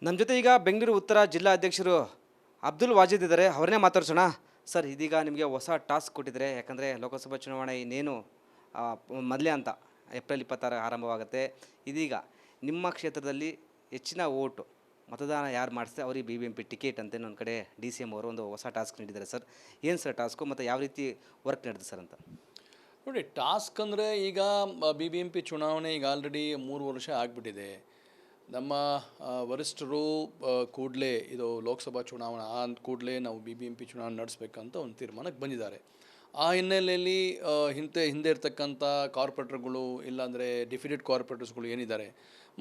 ನಮ್ಮ ಜೊತೆ ಈಗ ಬೆಂಗಳೂರು ಉತ್ತರ ಜಿಲ್ಲಾ ಅಧ್ಯಕ್ಷರು ಅಬ್ದುಲ್ ವಾಜಿದ್ ಇದ್ದಾರೆ. ಅವ್ರನ್ನೇ ಮಾತಾಡ್ಸೋಣ. ಸರ್, ಇದೀಗ ನಿಮಗೆ ಹೊಸ ಟಾಸ್ಕ್ ಕೊಟ್ಟಿದ್ದಾರೆ. ಯಾಕಂದರೆ ಲೋಕಸಭಾ ಚುನಾವಣೆ ಇನ್ನೇನು ಮೊದಲೇ ಅಂತ ಏಪ್ರಿಲ್ 26 ಆರಂಭವಾಗುತ್ತೆ. ಇದೀಗ ನಿಮ್ಮ ಕ್ಷೇತ್ರದಲ್ಲಿ ಹೆಚ್ಚಿನ ಓಟು ಮತದಾನ ಯಾರು ಮಾಡಿಸ್ತಾರೆ ಅವ್ರಿಗೆ BBMP ಟಿಕೆಟ್ ಅಂತ ಒಂದು ಕಡೆ DCM ಅವರು ಒಂದು ಹೊಸ ಟಾಸ್ಕ್ ನೀಡಿದ್ದಾರೆ. ಸರ್, ಏನು ಸರ್ ಟಾಸ್ಕು ಮತ್ತು ಯಾವ ರೀತಿ ವರ್ಕ್ ನಡೆದಿದೆ ಸರ್ ಅಂತ? ನೋಡಿ, ಟಾಸ್ಕ್ ಅಂದರೆ ಈಗ BBMP ಚುನಾವಣೆ ಈಗ ಆಲ್ರೆಡಿ 3 ವರ್ಷ ಆಗಿಬಿಟ್ಟಿದೆ. ನಮ್ಮ ವರಿಷ್ಠರು ಕೂಡಲೇ ಇದು ಲೋಕಸಭಾ ಚುನಾವಣೆ ಆದ ಕೂಡಲೇ ನಾವು BBMP ಚುನಾವಣೆ ನಡೆಸಬೇಕಂತ ಒಂದು ತೀರ್ಮಾನಕ್ಕೆ ಬಂದಿದ್ದಾರೆ. ಆ ಹಿನ್ನೆಲೆಯಲ್ಲಿ ಹಿಂದೆ ಇರ್ತಕ್ಕಂಥ ಕಾರ್ಪೊರೇಟರ್ಗಳು ಇಲ್ಲಾಂದರೆ ಡಿಫಿಡೆಡ್ ಕಾರ್ಪೊರೇಟರ್ಸ್ಗಳು ಏನಿದ್ದಾರೆ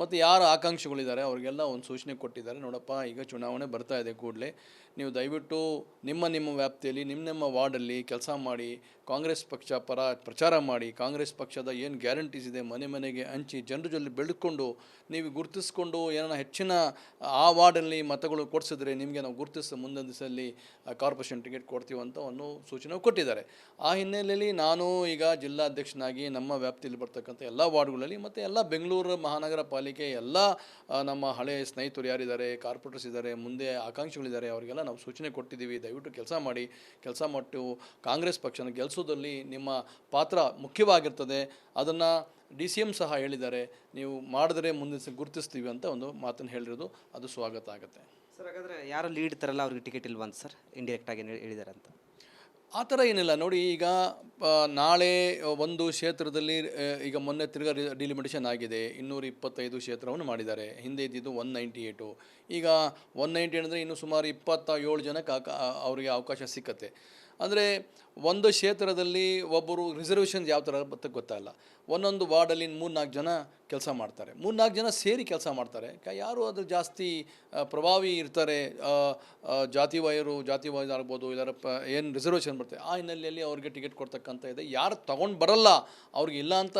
ಮತ್ತು ಯಾರು ಆಕಾಂಕ್ಷಿಗಳಿದ್ದಾರೆ ಅವ್ರಿಗೆಲ್ಲ ಒಂದು ಸೂಚನೆ ಕೊಟ್ಟಿದ್ದಾರೆ. ನೋಡಪ್ಪ, ಈಗ ಚುನಾವಣೆ ಬರ್ತಾ ಇದೆ, ಕೂಡಲೇ ನೀವು ದಯವಿಟ್ಟು ನಿಮ್ಮ ವ್ಯಾಪ್ತಿಯಲ್ಲಿ ನಿಮ್ಮ ವಾರ್ಡಲ್ಲಿ ಕೆಲಸ ಮಾಡಿ, ಕಾಂಗ್ರೆಸ್ ಪಕ್ಷ ಪರ ಪ್ರಚಾರ ಮಾಡಿ, ಕಾಂಗ್ರೆಸ್ ಪಕ್ಷದ ಏನು ಗ್ಯಾರಂಟೀಸ್ ಇದೆ ಮನೆ ಮನೆಗೆ ಹಂಚಿ ಜನರ ಜೊತೆ ಬೆಳೆದುಕೊಂಡು ನೀವು ಗುರುತಿಸ್ಕೊಂಡು ಏನಾರ ಹೆಚ್ಚಿನ ಆ ವಾರ್ಡಲ್ಲಿ ಮತಗಳು ಕೊಡಿಸಿದ್ರೆ ನಿಮಗೆ ನಾವು ಗುರುತಿಸಿ ಮುಂದಿನ ದಿವಸದಲ್ಲಿ ಕಾರ್ಪೊರೇಷನ್ ಟಿಕೆಟ್ ಕೊಡ್ತೀವಿ ಅಂತ ಒಂದು ಸೂಚನೆ ಕೊಟ್ಟಿದ್ದಾರೆ. ಆ ಹಿನ್ನೆಲೆಯಲ್ಲಿ ನಾನು ಈಗ ಜಿಲ್ಲಾಧ್ಯಕ್ಷನಾಗಿ ನಮ್ಮ ವ್ಯಾಪ್ತಿಯಲ್ಲಿ ಬರ್ತಕ್ಕಂಥ ಎಲ್ಲ ವಾರ್ಡ್ಗಳಲ್ಲಿ ಮತ್ತು ಎಲ್ಲ ಬೆಂಗಳೂರು ಮಹಾನಗರ ಪಾಲಿಕೆ ಎಲ್ಲ ನಮ್ಮ ಹಳೆಯ ಸ್ನೇಹಿತರು ಯಾರಿದ್ದಾರೆ, ಕಾರ್ಪೊರೇಟರ್ಸ್ ಇದ್ದಾರೆ, ಮುಂದೆ ಆಕಾಂಕ್ಷಿಗಳಿದ್ದಾರೆ, ಅವರಿಗೆಲ್ಲ ನಾವು ಸೂಚನೆ ಕೊಟ್ಟಿದ್ದೀವಿ. ದಯವಿಟ್ಟು ಕೆಲಸ ಮಾಡಿ ಕಾಂಗ್ರೆಸ್ ಪಕ್ಷನ ಗೆಲ್ಲಿಸೋದಲ್ಲಿ ನಿಮ್ಮ ಪಾತ್ರ ಮುಖ್ಯವಾಗಿರ್ತದೆ. ಅದನ್ನು DCM ಸಹ ಹೇಳಿದ್ದಾರೆ, ನೀವು ಮಾಡಿದ್ರೆ ಮುಂದೆ ಗುರುತಿಸ್ತೀವಿ ಅಂತ ಒಂದು ಮಾತನ್ನು ಹೇಳಿರೋದು ಅದು ಸ್ವಾಗತ ಆಗುತ್ತೆ. ಸರ್, ಹಾಗಾದರೆ ಯಾರು ಲೀಡ್ ಇರ್ತಾರಲ್ಲ ಅವ್ರಿಗೆ ಟಿಕೆಟ್ ಇಲ್ವಂತ ಸರ್? ಇಂಡೈರೆಕ್ಟಾಗಿ ಹೇಳಿದ್ದಾರೆ ಅಂತ ಆ ಥರ ಏನಿಲ್ಲ. ನೋಡಿ, ಈಗ ನಾಳೆ ಒಂದು ಕ್ಷೇತ್ರದಲ್ಲಿ ಈಗ ಮೊನ್ನೆ ತಿರ್ಗಾ ಡಿಲಿಮಿಟೇಷನ್ ಆಗಿದೆ. 225 ಕ್ಷೇತ್ರವನ್ನು ಮಾಡಿದ್ದಾರೆ. ಹಿಂದೆ ಇದ್ದಿದ್ದು 198. ಈಗ 190 ಅಂದರೆ ಇನ್ನು ಸುಮಾರು 27 ಜನಕ್ಕೆ ಅವರಿಗೆ ಅವಕಾಶ ಸಿಕ್ಕತ್ತೆ. ಅಂದರೆ ಒಂದು ಕ್ಷೇತ್ರದಲ್ಲಿ ಒಬ್ಬರು ರಿಸರ್ವೇಷನ್ಸ್ ಯಾವ ಥರ ಬರ್ತಕ್ಕೆ ಗೊತ್ತಾಗಲ್ಲ. ಒಂದೊಂದು ವಾರ್ಡಲ್ಲಿ 3-4 ಜನ ಕೆಲಸ ಮಾಡ್ತಾರೆ, 3-4 ಜನ ಸೇರಿ ಕೆಲಸ ಮಾಡ್ತಾರೆ. ಯಾರು ಅದು ಜಾಸ್ತಿ ಪ್ರಭಾವಿ ಇರ್ತಾರೆ, ಜಾತಿವಾಯರು ಆಗ್ಬೋದು, ಇದರ ಏನು ರಿಸರ್ವೇಷನ್ ಬರ್ತದೆ ಆ ಹಿನ್ನೆಲೆಯಲ್ಲಿ ಅವ್ರಿಗೆ ಟಿಕೆಟ್ ಕೊಡ್ತಕ್ಕಂಥ ಇದೆ. ಯಾರು ತೊಗೊಂಡು ಬರಲ್ಲ ಅವ್ರಿಗೆ ಇಲ್ಲ ಅಂತ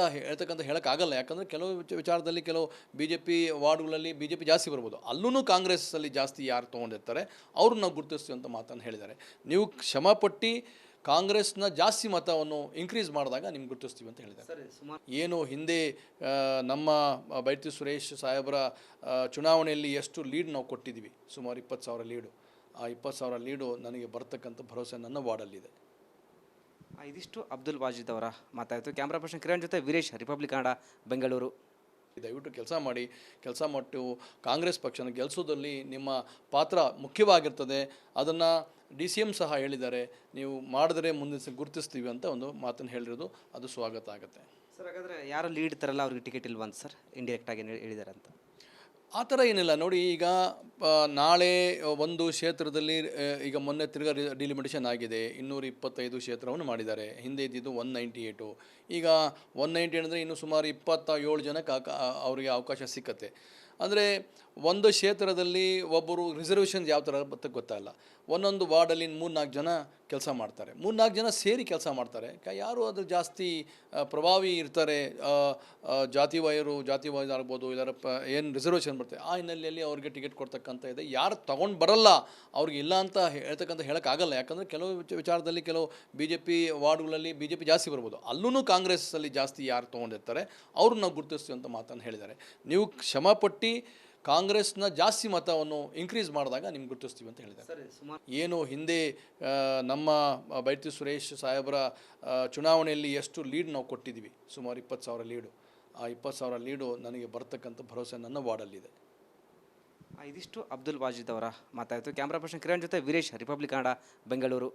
ಹೇಳೋಕ್ಕಾಗಲ್ಲ. ಯಾಕಂದರೆ ಕೆಲವು ವಿಚಾರದಲ್ಲಿ ಕೆಲವು BJP ವಾರ್ಡ್ಗಳಲ್ಲಿ BJP ಜಾಸ್ತಿ ಬರ್ಬೋದು, ಅಲ್ಲೂ ಕಾಂಗ್ರೆಸ್ಸಲ್ಲಿ ಜಾಸ್ತಿ ಯಾರು ತೊಗೊಂಡಿರ್ತಾರೆ ಅವ್ರನ್ನ ನಾವು ಗುರುತಿಸ್ತೀವಿ ಅಂತ ಮಾತನ್ನು ಹೇಳಿದ್ದಾರೆ. ನೀವು ಶ್ರಮಪಟ್ಟು ಕಾಂಗ್ರೆಸ್ನ ಜಾಸ್ತಿ ಮತವನ್ನು ಇನ್ಕ್ರೀಸ್ ಮಾಡಿದಾಗ ನಿಮ್ಗೆ ಗುರುತಿಸ್ತೀವಿ ಅಂತ ಹೇಳಿದ್ದಾರೆ. ಏನು ಹಿಂದೆ ನಮ್ಮ ಬೈರತಿ ಸುರೇಶ್ ಸಾಹೇಬರ ಚುನಾವಣೆಯಲ್ಲಿ ಎಷ್ಟು ಲೀಡ್ ನಾವು ಕೊಟ್ಟಿದ್ದೀವಿ, ಸುಮಾರು 20,000 ಲೀಡು. ಆ 20,000 ಲೀಡು ನನಗೆ ಬರ್ತಕ್ಕಂಥ ಭರವಸೆ ನನ್ನ ವಾರ್ಡಲ್ಲಿದೆ. ಇದಿಷ್ಟು ಅಬ್ದುಲ್ ವಾಜಿದ್ ಅವರ ಮಾತಾಯಿತು. ಕ್ಯಾಮ್ರಾ ಪರ್ಸನ್ ಕಿರಣ್ ಜೊತೆ ವೀರೇಶ್, ರಿಪಬ್ಲಿಕ್ ಕನ್ನಡ, ಬೆಂಗಳೂರು. ದಯವಿಟ್ಟು ಕೆಲಸ ಮಾಡಿ ಕಾಂಗ್ರೆಸ್ ಪಕ್ಷನ ಗೆಲ್ಲಿಸೋದಲ್ಲಿ ನಿಮ್ಮ ಪಾತ್ರ ಮುಖ್ಯವಾಗಿರ್ತದೆ. ಅದನ್ನು DCM ಸಹ ಹೇಳಿದ್ದಾರೆ, ನೀವು ಮಾಡಿದ್ರೆ ಮುಂದೆ ಗುರುತಿಸ್ತೀವಿ ಅಂತ ಒಂದು ಮಾತನ್ನು ಹೇಳಿರೋದು ಅದು ಸ್ವಾಗತ ಆಗುತ್ತೆ. ಸರ್, ಹಾಗಾದರೆ ಯಾರು ಲೀಡ್ ಇರ್ತಾರಲ್ಲ ಅವ್ರಿಗೆ ಟಿಕೆಟ್ ಇಲ್ವಂತ ಸರ್? ಇಂಡೈರೆಕ್ಟಾಗಿ ಹೇಳಿದ್ದಾರೆ ಅಂತ ಆ ಥರ ಏನಿಲ್ಲ. ನೋಡಿ, ಈಗ ನಾಳೆ ಒಂದು ಕ್ಷೇತ್ರದಲ್ಲಿ ಈಗ ಮೊನ್ನೆ ತಿರ್ಗಾ ಡಿಲಿಮಿಟೇಷನ್ ಆಗಿದೆ. 225 ಕ್ಷೇತ್ರವನ್ನು ಮಾಡಿದ್ದಾರೆ. ಹಿಂದೆ ಇದ್ದಿದ್ದು 198. ಈಗ 190 ಅಂದರೆ ಇನ್ನು ಸುಮಾರು 27 ಜನಕ್ಕೆ ಅವರಿಗೆ ಅವಕಾಶ ಸಿಕ್ಕತ್ತೆ. ಅಂದರೆ ಒಂದು ಕ್ಷೇತ್ರದಲ್ಲಿ ಒಬ್ಬರು ರಿಸರ್ವೇಷನ್ಸ್ ಯಾವ ಥರ ಬರ್ತಕ್ಕೆ ಗೊತ್ತಾಗಲ್ಲ. ಒಂದೊಂದು ವಾರ್ಡಲ್ಲಿ 3-4 ಜನ ಕೆಲಸ ಮಾಡ್ತಾರೆ, 3-4 ಜನ ಸೇರಿ ಕೆಲಸ ಮಾಡ್ತಾರೆ. ಯಾರು ಅದು ಜಾಸ್ತಿ ಪ್ರಭಾವಿ ಇರ್ತಾರೆ, ಜಾತಿವಾಯರು ಆಗ್ಬೋದು, ಇದರ ಏನು ರಿಸರ್ವೇಷನ್ ಬರ್ತದೆ ಆ ಹಿನ್ನೆಲೆಯಲ್ಲಿ ಅವ್ರಿಗೆ ಟಿಕೆಟ್ ಕೊಡ್ತಕ್ಕಂಥ ಇದೆ. ಯಾರು ತೊಗೊಂಡು ಬರಲ್ಲ ಅವ್ರಿಗೆ ಇಲ್ಲ ಅಂತ ಹೇಳೋಕ್ಕಾಗಲ್ಲ. ಯಾಕಂದರೆ ಕೆಲವು ವಿಚಾರದಲ್ಲಿ ಕೆಲವು BJP ವಾರ್ಡ್ಗಳಲ್ಲಿ BJP ಜಾಸ್ತಿ ಬರ್ಬೋದು, ಅಲ್ಲೂ ಕಾಂಗ್ರೆಸ್ಸಲ್ಲಿ ಜಾಸ್ತಿ ಯಾರು ತೊಗೊಂಡಿರ್ತಾರೆ ಅವ್ರನ್ನ ನಾವು ಗುರುತಿಸ್ತೀವಿ ಅಂತ ಮಾತನ್ನು ಹೇಳಿದ್ದಾರೆ. ನೀವು ಶ್ರಮಪಟ್ಟು ಕಾಂಗ್ರೆಸ್ನ ಜಾಸ್ತಿ ಮತವನ್ನು ಇನ್ಕ್ರೀಸ್ ಮಾಡಿದಾಗ ನಿಮ್ಗೆ ಗುರುತಿಸ್ತೀವಿ ಅಂತ ಹೇಳಿದ್ದಾರೆ. ಏನು ಹಿಂದೆ ನಮ್ಮ ಬೈರತಿ ಸುರೇಶ್ ಸಾಹೇಬರ ಚುನಾವಣೆಯಲ್ಲಿ ಎಷ್ಟು ಲೀಡ್ ನಾವು ಕೊಟ್ಟಿದ್ದೀವಿ, ಸುಮಾರು 20,000 ಲೀಡು. ಆ 20,000 ಲೀಡು ನನಗೆ ಬರ್ತಕ್ಕಂಥ ಭರವಸೆ ನನ್ನ ವಾರ್ಡಲ್ಲಿದೆ. ಇದಿಷ್ಟು ಅಬ್ದುಲ್ ವಾಜಿದ್ ಅವರ ಮಾತಾಯಿತು. ಕ್ಯಾಮ್ರಾ ಪರ್ಸನ್ ಕಿರಣ್ ಜೊತೆ ವೀರೇಶ್, ರಿಪಬ್ಲಿಕ್ ಕನ್ನಡ, ಬೆಂಗಳೂರು.